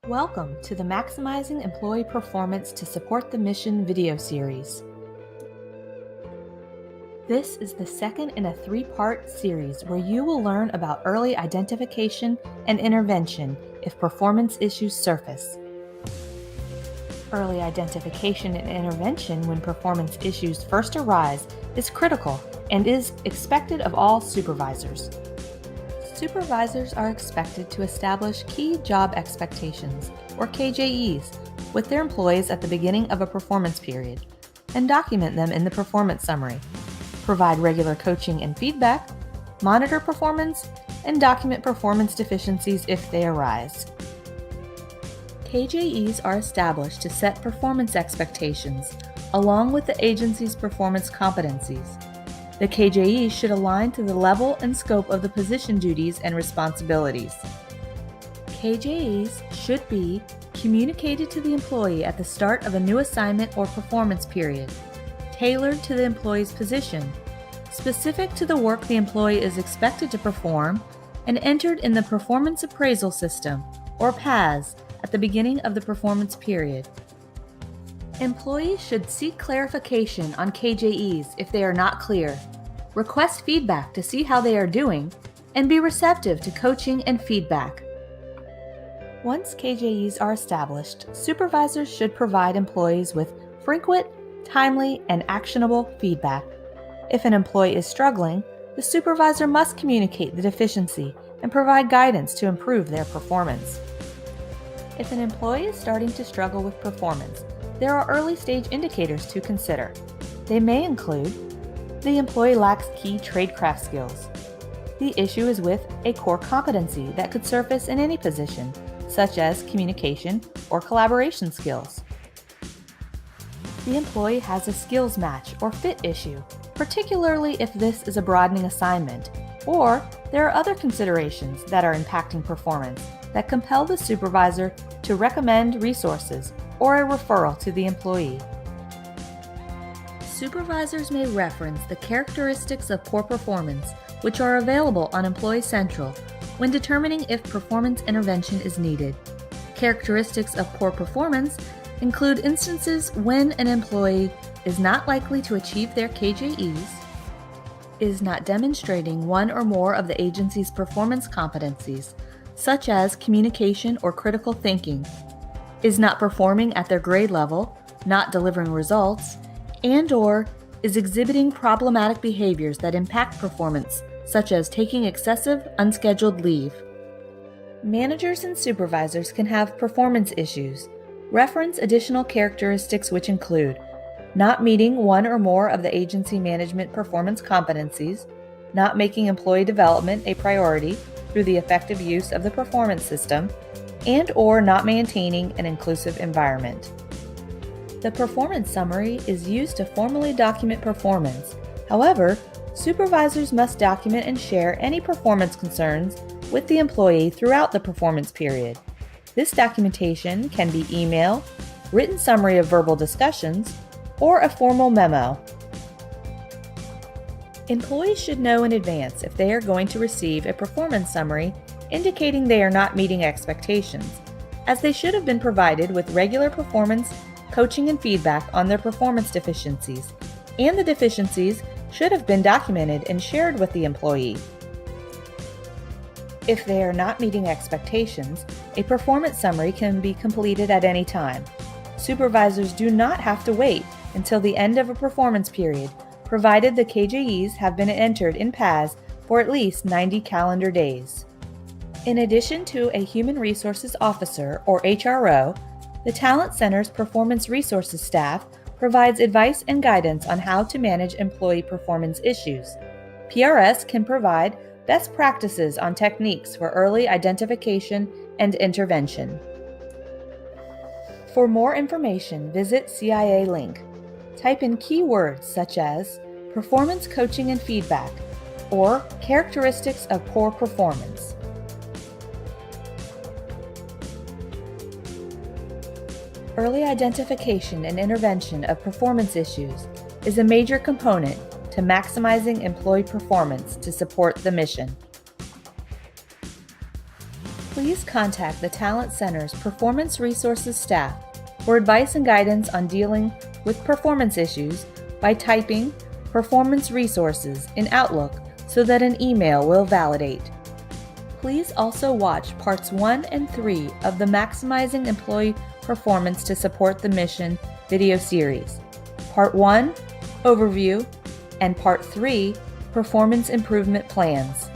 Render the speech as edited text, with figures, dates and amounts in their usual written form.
Welcome to the Maximizing Employee Performance to Support the Mission video series. This is the second in a three-part series where you will learn about early identification and intervention if performance issues surface. Early identification and intervention when performance issues first arise is critical and is expected of all supervisors. Supervisors are expected to establish key job expectations, or KJEs, with their employees at the beginning of a performance period and document them in the performance summary, provide regular coaching and feedback, monitor performance, and document performance deficiencies if they arise. KJEs are established to set performance expectations along with the agency's performance competencies. The KJE should align to the level and scope of the position duties and responsibilities. KJEs should be communicated to the employee at the start of a new assignment or performance period, tailored to the employee's position, specific to the work the employee is expected to perform, and entered in the Performance Appraisal System, or PAS, at the beginning of the performance period. Employees should seek clarification on KJEs if they are not clear, request feedback to see how they are doing, and be receptive to coaching and feedback. Once KJEs are established, supervisors should provide employees with frequent, timely, and actionable feedback. If an employee is struggling, the supervisor must communicate the deficiency and provide guidance to improve their performance. If an employee is starting to struggle with performance, there are early-stage indicators to consider. They may include the employee lacks key tradecraft skills. The issue is with a core competency that could surface in any position, such as communication or collaboration skills. The employee has a skills match or fit issue, particularly if this is a broadening assignment, or there are other considerations that are impacting performance that compel the supervisor to recommend resources or a referral to the employee. Supervisors may reference the characteristics of poor performance, which are available on Employee Central, when determining if performance intervention is needed. Characteristics of poor performance include instances when an employee is not likely to achieve their KJEs, is not demonstrating one or more of the agency's performance competencies, such as communication or critical thinking, is not performing at their grade level, not delivering results, and/or is exhibiting problematic behaviors that impact performance, such as taking excessive, unscheduled leave. Managers and supervisors can have performance issues. Reference additional characteristics which include not meeting one or more of the agency management performance competencies, not making employee development a priority through the effective use of the performance system, and/or not maintaining an inclusive environment. The performance summary is used to formally document performance. However, supervisors must document and share any performance concerns with the employee throughout the performance period. This documentation can be email, written summary of verbal discussions, or a formal memo. Employees should know in advance if they are going to receive a performance summary indicating they are not meeting expectations, as they should have been provided with regular performance, coaching, and feedback on their performance deficiencies, and the deficiencies should have been documented and shared with the employee. If they are not meeting expectations, a performance summary can be completed at any time. Supervisors do not have to wait until the end of a performance period, provided the KJEs have been entered in PAS for at least 90 calendar days. In addition to a Human Resources Officer, or HRO, the Talent Center's Performance Resources staff provides advice and guidance on how to manage employee performance issues. PRS can provide best practices on techniques for early identification and intervention. For more information, visit CIA link. Type in keywords such as performance coaching and feedback or characteristics of poor performance. Early identification and intervention of performance issues is a major component to maximizing employee performance to support the mission. Please please contact the Talent Center's Performance Resources staff for advice and guidance on dealing with performance issues by typing Performance Resources in Outlook so that an email will validate. Please also watch Parts 1 and 3 of the Maximizing Employee Performance to Support the Mission video series. Part 1, Overview, and Part 3, Performance Improvement Plans.